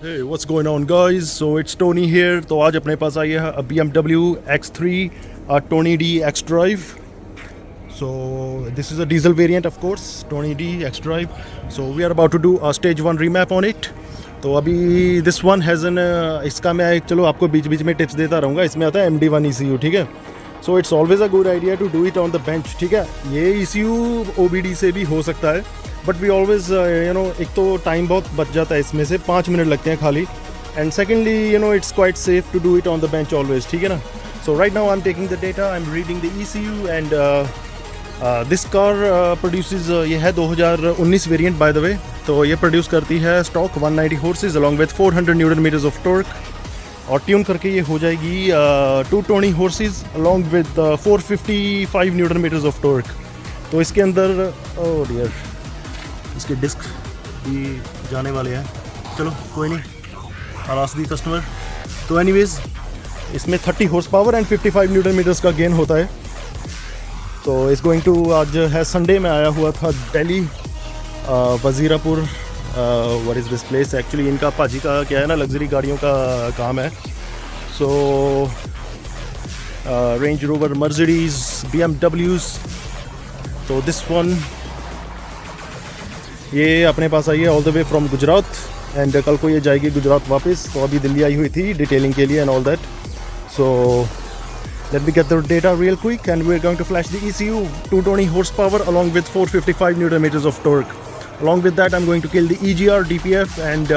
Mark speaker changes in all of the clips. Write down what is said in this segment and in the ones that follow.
Speaker 1: Hey, what's going on guys? So it's Tony here. तो आज अपने पास आई है BMW X3 Tony D X Drive. So this is a diesel variant of course, Tony D X Drive. So we are about to do a stage 1 remap on it. तो अभी this one has an इसका मैं चलो आपको बीच बीच में tips देता रहूँगा. इसमें आता है MD1 ECU, ठीक है. So it's always a good idea to do it on the bench, ठीक है. ये ECU OBD से भी हो सकता है. बट वी ऑलवेज एक तो टाइम बहुत बच जाता है इसमें से 5 मिनट लगते हैं खाली and secondly it's quite safe to do it on the bench always, ठीक है ना. So right now I am taking the data, I am reading the ECU and this car produces, ये है 2019 वेरिएंट बाय द वे. तो ये produce करती है stock 190 horses along with 400 newton meters of torque और ट्यून करके ये हो जाएगी 220 horses along with 455 newton meters of torque. तो इसके अंदर ओह डियर इसके डिस्क भी जाने वाले हैं. चलो कोई नहीं, आरास दी कस्टमर. तो एनीवेज इसमें 30 horse power and 55 newton meters का गेन होता है. तो इस गोइंग टू, आज है संडे, मैं आया हुआ था Delhi Wazirapur. What is this place actually, इनका पाजी का क्या है ना, लग्जरी गाड़ियों का काम है. सो रेंज रोवर, मर्सिडीज़, BMWs. तो दिस वन ये अपने पास आई है all the way from Gujarat and कल को ये जाएगी गुजरात वापस. तो अभी दिल्ली आई हुई थी डिटेलिंग के लिए and all that. So let me get the data real quick and we are going to flash the ECU 220 horse power along with 455 newton meters of torque. Along with that I am going to kill the EGR, DPF and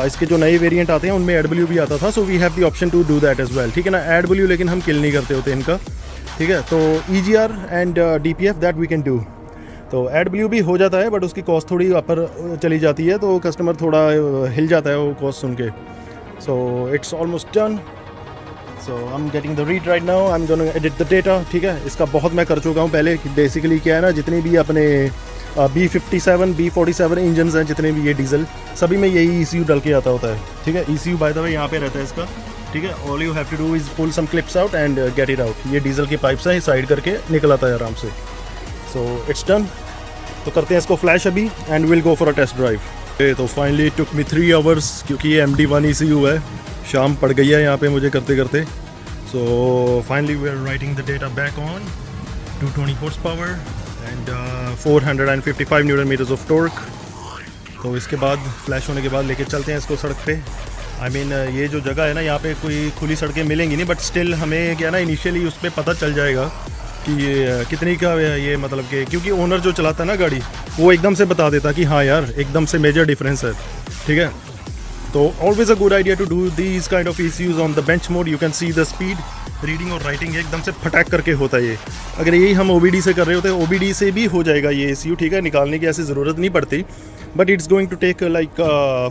Speaker 1: इसके जो नए variant आते हैं उनमें AdBlue भी आता था. So we have the option to do that as well, ठीक है ना. AdBlue लेकिन हम किल नहीं करते होते इनका, ठीक है. तो EGR and DPF that we can do. तो AdBlue भी हो जाता है बट उसकी कॉस्ट थोड़ी ऊपर चली जाती है, तो कस्टमर थोड़ा हिल जाता है वो कॉस्ट सुन के. So it's almost done. So I am getting the read right now, I am going to edit the data, ठीक है. इसका बहुत मैं कर चुका हूँ पहले. बेसिकली क्या है ना, जितने भी अपने B57, B47 इंजन्स हैं, जितने भी ये डीजल, सभी में यही ECU डल के आता होता है, ठीक है. ECU बाय द वे यहाँ पे रहता है इसका, ठीक है. All you have to do is pull some clips out and get it out. ये डीजल के पाइप्स हैं, साइड करके निकल आता है आराम से. So it's done. तो करते हैं इसको फ्लैश अभी and will go for a test drive. तो फाइनली टुक मी 3 आवर्स क्योंकि ये MD1 ECU है. शाम पड़ गई है यहाँ पे मुझे करते करते. So finally we are writing the data back on 220 horse power and 455 newton meters of torque. तो इसके बाद फ्लैश होने के बाद लेके चलते हैं इसको सड़क पे. आई मीन ये जो जगह है ना, यहाँ पे कोई खुली सड़कें मिलेंगी नहीं, बट स्टिल हमें क्या ना इनिशियली उस पर पता चल जाएगा कि ये कितनी का है ये, मतलब कि क्योंकि ओनर जो चलाता है ना गाड़ी, वो एकदम से बता देता कि हाँ यार एकदम से मेजर डिफरेंस है, ठीक है. तो always a good idea to do these kind of ECUs on the bench mode. You can see the speed, reading और राइटिंग एकदम से फटाक करके होता है ये. अगर यही हम OBD से कर रहे होते हैं, OBD से भी हो जाएगा ये ECU, ठीक है. निकालने की ऐसी ज़रूरत नहीं पड़ती, but it's going to take like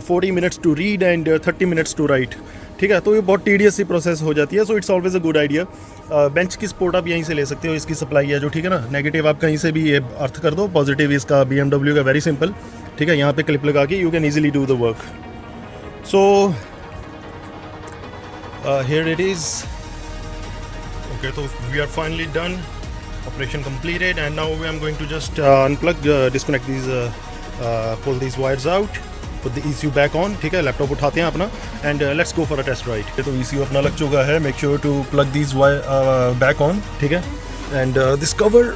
Speaker 1: 40 minutes to read and 30 minutes to write, ठीक है. तो ये बहुत टीडियस सी प्रोसेस हो जाती है. So it's always a good idea. Bench की सपोर्ट आप यहीं से ले सकते हो, इसकी सप्लाई है जो, ठीक है ना. नेगेटिव आप कहीं से भी ये अर्थ कर दो, पॉजिटिव इसका BMW का वेरी सिंपल, ठीक है. यहाँ पे क्लिप लगा के you can easily do the work. So here it is. Okay, तो we are finally done, operation completed and now I am going to just unplug, disconnect these, pull these wires out, put the ECU back on, ठीक है. Laptop उठाते हैं अपना and let's go for a test ride. तो ECU अपना लग चुका है. Make sure to plug these wire back on, ठीक है. एंड दिस कवर,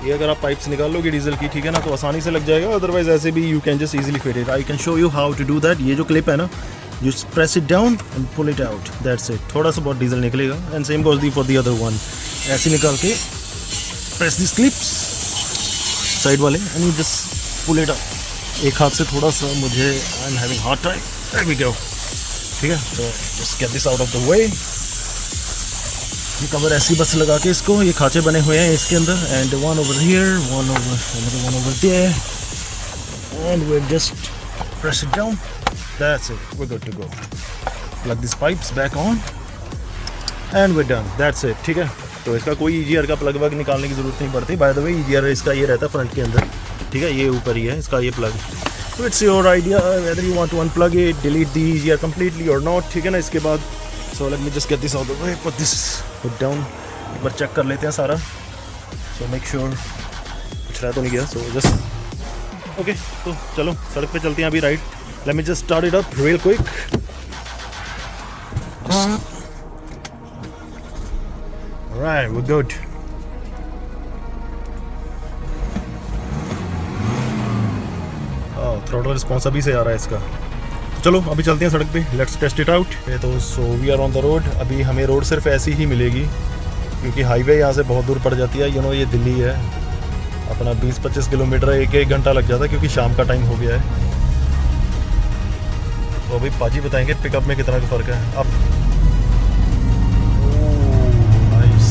Speaker 1: ये अगर आप पाइप्स निकाल लोगे डीजल की, ठीक है ना, तो आसानी से लग जाएगा. अदरवाइज ऐसे भी you can just easily fit it. I can show you how to do that. ये जो क्लिप है ना, you press it down and pull it out, that's it. थोड़ा सा बहुत डीजल निकलेगा and same goes the for the other one. ऐसे निकाल के प्रेस दिस क्लिप्स साइड वाले and you just pull it out. एक हाथ से थोड़ा सा मुझे, I am having hard time. There we go, ठीक है. तो just get this out of the way. ये कवर ऐसी बस लगा के इसको, ये खांचे बने हुए हैं इसके अंदर and one over here, one over there and we just press it down. That's it, we good to go. Plug this pipes back on and we done. That's it, ठीक है. तो इसका कोई EGR का प्लग वग निकालने की ज़रूरत नहीं पड़ती. बाय द वे EGR इसका ये रहता है फ्रंट के अंदर, ठीक है. ये ऊपर ही है इसका ये प्लग. तो it's your idea whether you want to unplug it, delete the EGR completely और नॉट, ठीक है ना. इसके बाद so let me just get this out the way, put this down. एक बार चेक कर लेते हैं सारा. सो मेक श्योर कुछ रह तो नहीं गया. So just okay. तो चलो सड़क पे चलते हैं अभी ride. Let me just start it up real quick. Alright, we're good. Throttle response अभी से आ रहा है इसका। तो चलो अभी चलते हैं सड़क पे, लेट्स टेस्ट इट आउट। तो so we are on the road. अभी हमें रोड सिर्फ ऐसी ही मिलेगी क्योंकि हाईवे यहाँ से बहुत दूर पड़ जाती है। यू नो ये दिल्ली है, अपना 20-25 किलोमीटर 1-1 घंटा लग जाता है क्योंकि शाम का टाइम हो गया है। तो अभी पाजी बताएंगे पिकअप में कितना का फ़र्क है। अब नाइस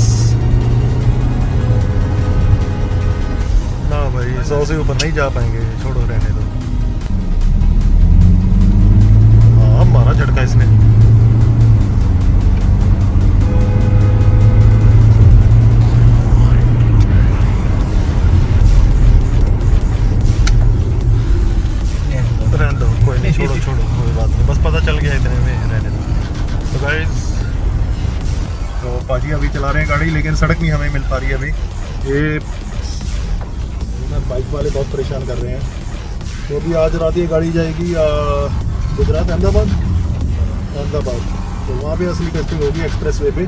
Speaker 1: ना भाई, 100 से ऊपर नहीं जा पाएंगे, छोड़ो रहने दो। हाँ मारा झटका इसने। रहने दो, कोई नहीं, छोड़ो कोई बात नहीं, बस पता चल गया इतने में, रहने दो। तो गाइस, तो पाजी अभी चला रहे हैं गाड़ी, लेकिन सड़क नहीं हमें मिल पा रही है अभी। ये बाइक वाले बहुत परेशान कर रहे हैं। तो अभी आज रात ये गाड़ी जाएगी गुजरात अहमदाबाद। तो वहाँ पे असली टेस्टिंग होगी एक्सप्रेस वे पे,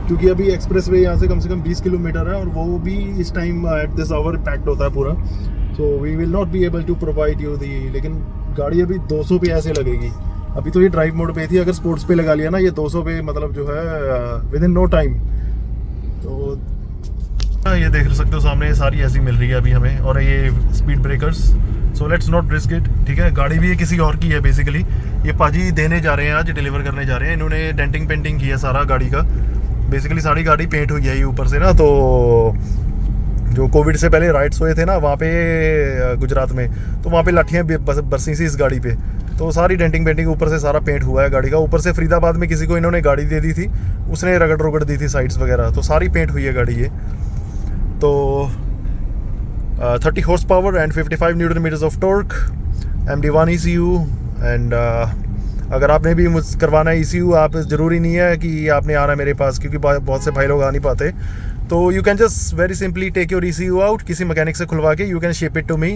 Speaker 1: क्योंकि अभी एक्सप्रेस वे यहाँ से कम 20 किलोमीटर है और वो भी इस time at this hour packed होता है पूरा। So we will not be able to provide you the, लेकिन गाड़ी अभी 200 पे ऐसे लगेगी। अभी तो ये ड्राइव मोड पे थी, अगर स्पोर्ट्स पे लगा लिया ना ये 200 पे मतलब जो है विद इन नो टाइम। तो ये देख सकते हो सामने सारी ऐसी मिल रही है अभी हमें, और ये speed breakers. So let's not risk it, ठीक है। गाड़ी भी ये किसी और की है बेसिकली, ये पाजी देने जा रहे हैं आज, डिलीवर करने जा रहे हैं। इन्होंने डेंटिंग पेंटिंग की है सारा गाड़ी का, बेसिकली सारी गाड़ी पेंट हुई है ये ऊपर से ना। तो जो कोविड से पहले राइड्स हुए थे ना वहाँ पे गुजरात में, तो वहाँ पे लाठियाँ बरसी सी इस गाड़ी पे। तो सारी डेंटिंग पेंटिंग ऊपर से सारा पेंट हुआ है गाड़ी का। ऊपर से फरीदाबाद में किसी को इन्होंने गाड़ी दे दी थी, उसने रगड़ रोगड़ दी थी साइड्स वगैरह, तो सारी पेंट हुई है गाड़ी ये। तो 30 horse power and 55 newton meters of torque, MD1 ECU। And अगर आपने भी मुझ करवाना है ECU, आप ज़रूरी नहीं है कि आपने आना मेरे पास, क्योंकि बहुत से भाई लोग आ नहीं पाते। तो you can just very simply take your ECU out, किसी मैकेनिक से खुलवा के you can ship it to me.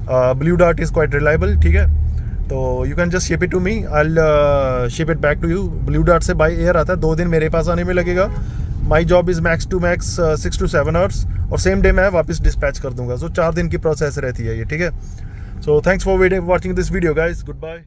Speaker 1: Blue dart is quite reliable, ठीक है। तो you can just ship it to me, I will ship it back to you. Blue Dart से by air आता है, 2 दिन मेरे पास आने में लगेगा। My job is max to max 6 to 7 hours, और सेम डे मैं वापस डिस्पैच कर दूंगा। सो 4 दिन की प्रोसेस रहती है ये, ठीक है। So thanks for watching this video guys, good bye.